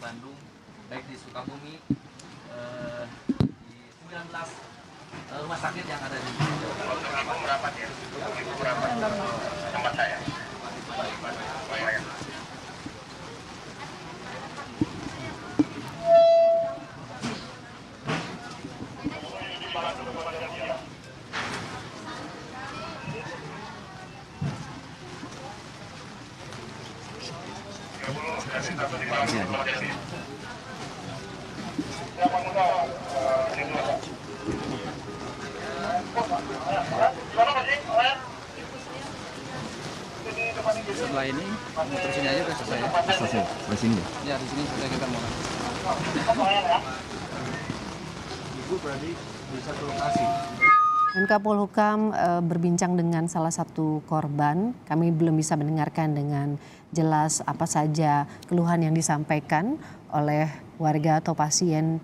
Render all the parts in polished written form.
Bandung, baik di Sukabumi, di 19 rumah sakit yang ada di Jawa Barat. Untuk ibu berapa ya? Untuk ibu berapa? Tempat saya. Setelah ini terus ini aja udah selesai. Selesai di sini. Ya di sini sudah kita mulai. Ibu berarti bisa ke lokasi. Menko Polhukam berbincang dengan salah satu korban. Kami belum bisa mendengarkan dengan jelas apa saja keluhan yang disampaikan oleh warga atau pasien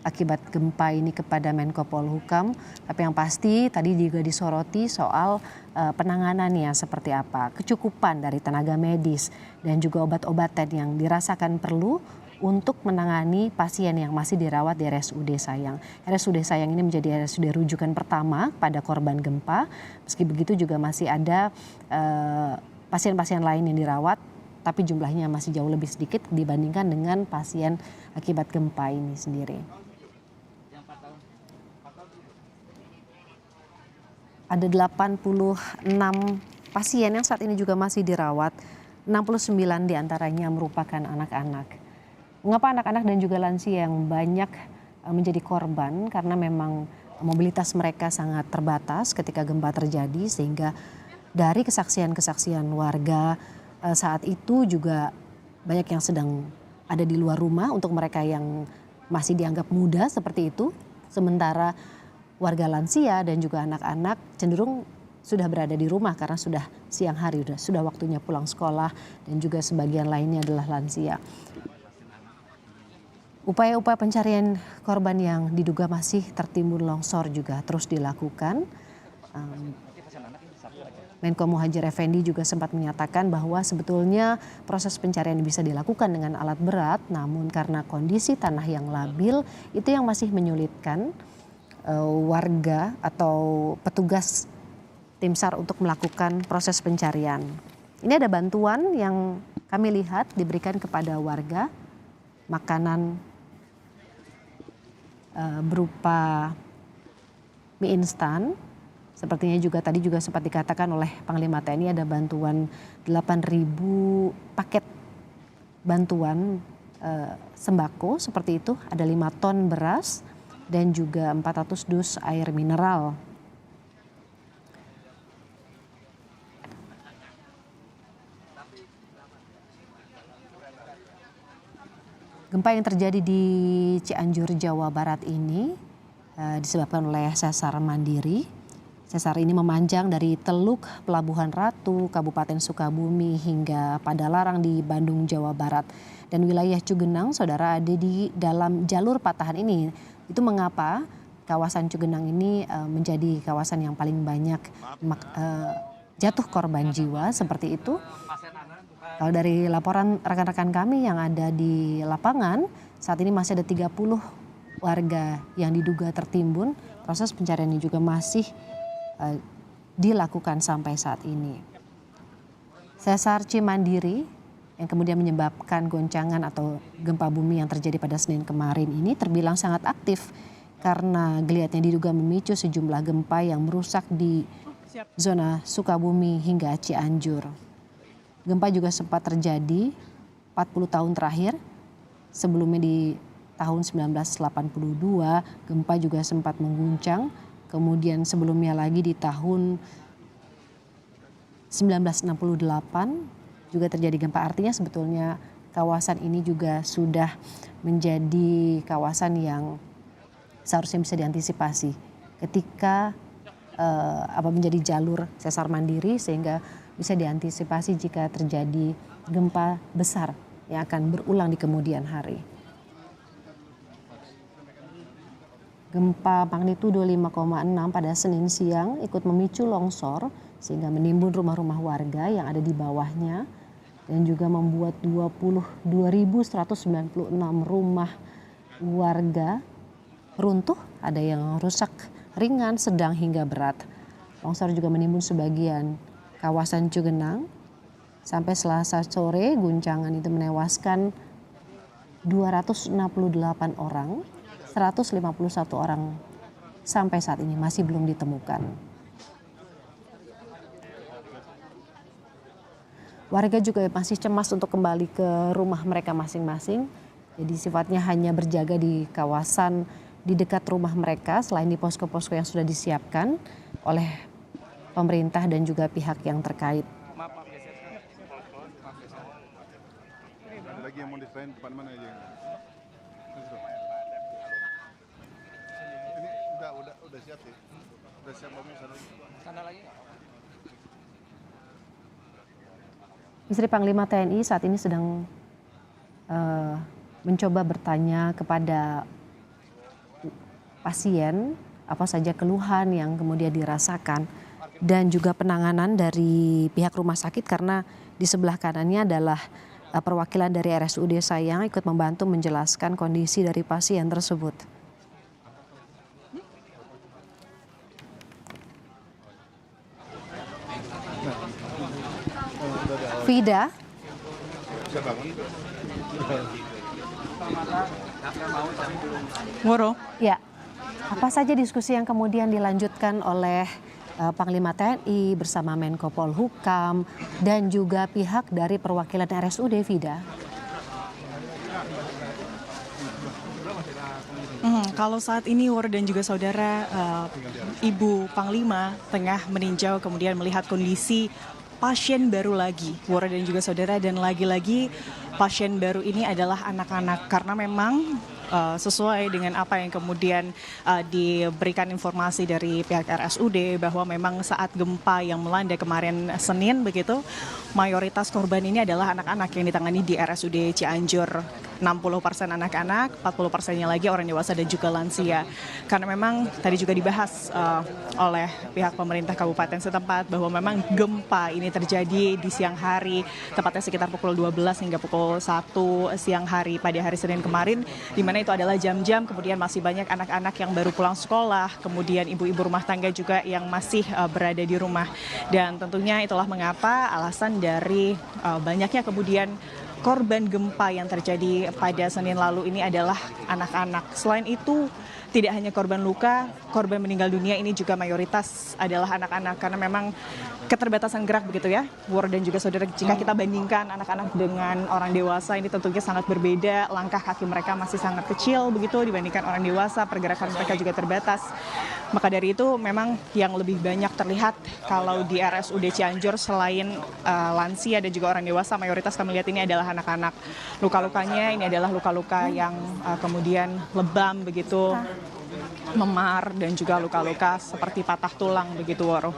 akibat gempa ini kepada Menko Polhukam. Tapi yang pasti tadi juga disoroti soal penanganannya seperti apa, kecukupan dari tenaga medis dan juga obat-obatan yang dirasakan perlu untuk menangani pasien yang masih dirawat di RSUD Sayang. RSUD Sayang ini menjadi RSUD rujukan pertama pada korban gempa. Meski begitu juga masih ada pasien-pasien lain yang dirawat, tapi jumlahnya masih jauh lebih sedikit dibandingkan dengan pasien akibat gempa ini sendiri. Ada 86 pasien yang saat ini juga masih dirawat, 69 diantaranya merupakan anak-anak. Mengapa anak-anak dan juga lansia yang banyak menjadi korban? Karena memang mobilitas mereka sangat terbatas ketika gempa terjadi, sehingga dari kesaksian-kesaksian warga saat itu juga banyak yang sedang ada di luar rumah untuk mereka yang masih dianggap muda seperti itu. Sementara warga lansia dan juga anak-anak cenderung sudah berada di rumah karena sudah siang hari, sudah waktunya pulang sekolah, dan juga sebagian lainnya adalah lansia. Upaya-upaya pencarian korban yang diduga masih tertimbun longsor juga terus dilakukan. Menko Muhadjir Effendi juga sempat menyatakan bahwa sebetulnya proses pencarian bisa dilakukan dengan alat berat, namun karena kondisi tanah yang labil itu yang masih menyulitkan warga atau petugas tim SAR untuk melakukan proses pencarian. Ini ada bantuan yang kami lihat diberikan kepada warga, makanan berupa mie instan. Sepertinya juga tadi juga sempat dikatakan oleh Panglima TNI ada bantuan 8.000 paket bantuan sembako seperti itu, ada 5 ton beras dan juga 400 dus air mineral. Gempa yang terjadi di Cianjur, Jawa Barat ini disebabkan oleh sesar mandiri. Sesar ini memanjang dari Teluk, Pelabuhan Ratu, Kabupaten Sukabumi hingga Padalarang di Bandung, Jawa Barat. Dan wilayah Cugenang, saudara, ada di dalam jalur patahan ini. Itu mengapa kawasan Cugenang ini menjadi kawasan yang paling banyak jatuh korban jiwa seperti itu. Kalau dari laporan rekan-rekan kami yang ada di lapangan, saat ini masih ada 30 warga yang diduga tertimbun. Proses pencarian ini juga masih dilakukan sampai saat ini. Sesar Cimandiri yang kemudian menyebabkan goncangan atau gempa bumi yang terjadi pada Senin kemarin ini terbilang sangat aktif karena geliatnya diduga memicu sejumlah gempa yang merusak di zona Sukabumi hingga Cianjur. Gempa juga sempat terjadi 40 tahun terakhir. Sebelumnya di tahun 1982 gempa juga sempat mengguncang. Kemudian sebelumnya lagi di tahun 1968 juga terjadi gempa. Artinya sebetulnya kawasan ini juga sudah menjadi kawasan yang seharusnya bisa diantisipasi ketika menjadi jalur sesar mandiri, sehingga bisa diantisipasi jika terjadi gempa besar yang akan berulang di kemudian hari. Gempa magnitudo 5,6 pada Senin siang ikut memicu longsor sehingga menimbun rumah-rumah warga yang ada di bawahnya. dan juga membuat 22.196 rumah warga runtuh, ada yang rusak ringan, sedang hingga berat. Longsor juga menimbun sebagian kawasan Cugenang. Sampai Selasa sore guncangan itu menewaskan 268 orang, 151 orang sampai saat ini masih belum ditemukan. Warga juga masih cemas untuk kembali ke rumah mereka masing-masing. Jadi sifatnya hanya berjaga di kawasan di dekat rumah mereka selain di posko-posko yang sudah disiapkan oleh pemerintah dan juga pihak yang terkait. Ada lagi yang mau diserahin tempat mana aja? Ini udah siap sih. Udah siap bomnya sana lagi. Istri Panglima TNI saat ini sedang mencoba bertanya kepada pasien apa saja keluhan yang kemudian dirasakan dan juga penanganan dari pihak rumah sakit, karena di sebelah kanannya adalah perwakilan dari RSUD Sayang ikut membantu menjelaskan kondisi dari pasien tersebut. Vida. Ngoro. Ya, apa saja diskusi yang kemudian dilanjutkan oleh Panglima TNI bersama Menko Polhukam dan juga pihak dari perwakilan RSUD, Vida? Kalau saat ini Woro dan juga saudara, Ibu Panglima tengah meninjau kemudian melihat kondisi pasien baru lagi, Woro dan juga saudara, dan lagi-lagi pasien baru ini adalah anak-anak karena memang sesuai dengan apa yang kemudian diberikan informasi dari pihak RSUD bahwa memang saat gempa yang melanda kemarin Senin begitu, mayoritas korban ini adalah anak-anak yang ditangani di RSUD Cianjur. 60% anak-anak, 40%-nya lagi orang dewasa dan juga lansia. Karena memang tadi juga dibahas oleh pihak pemerintah kabupaten setempat bahwa memang gempa ini terjadi di siang hari, tepatnya sekitar pukul 12 hingga pukul 1 siang hari pada hari Senin kemarin, di mana itu adalah jam-jam kemudian masih banyak anak-anak yang baru pulang sekolah, kemudian ibu-ibu rumah tangga juga yang masih berada di rumah. Dan tentunya itulah mengapa alasan dari banyaknya kemudian korban gempa yang terjadi pada Senin lalu ini adalah anak-anak. Selain itu, tidak hanya korban luka, korban meninggal dunia ini juga mayoritas adalah anak-anak karena memang keterbatasan gerak begitu ya, Woro dan juga saudara. Jika kita bandingkan anak-anak dengan orang dewasa, ini tentunya sangat berbeda. Langkah kaki mereka masih sangat kecil begitu dibandingkan orang dewasa, pergerakan mereka juga terbatas. Maka dari itu memang yang lebih banyak terlihat kalau di RSUD Cianjur selain lansia dan juga orang dewasa, mayoritas kami lihat ini adalah anak-anak. Luka-lukanya ini adalah luka-luka yang kemudian lebam begitu, memar, dan juga luka-luka seperti patah tulang begitu, Woro.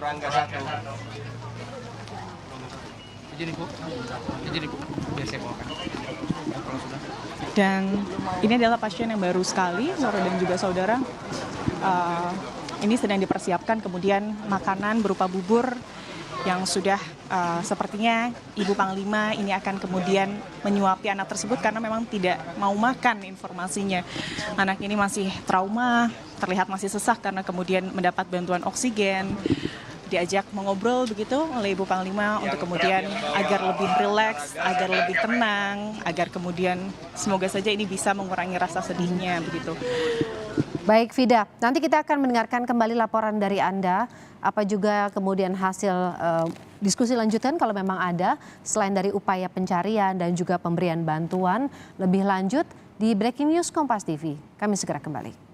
Dan ini adalah pasien yang baru sekali, Woro dan juga saudara. Ini sedang dipersiapkan kemudian makanan berupa bubur yang sudah sepertinya Ibu Panglima ini akan kemudian menyuapi anak tersebut karena memang tidak mau makan informasinya. Anak ini masih trauma, terlihat masih sesak karena kemudian mendapat bantuan oksigen. Diajak mengobrol begitu oleh Ibu Panglima untuk kemudian agar lebih rileks, agar lebih tenang, agar kemudian semoga saja ini bisa mengurangi rasa sedihnya begitu. Baik, Vida, nanti kita akan mendengarkan kembali laporan dari Anda, apa juga kemudian hasil diskusi lanjutan kalau memang ada, selain dari upaya pencarian dan juga pemberian bantuan lebih lanjut di Breaking News Kompas TV. Kami segera kembali.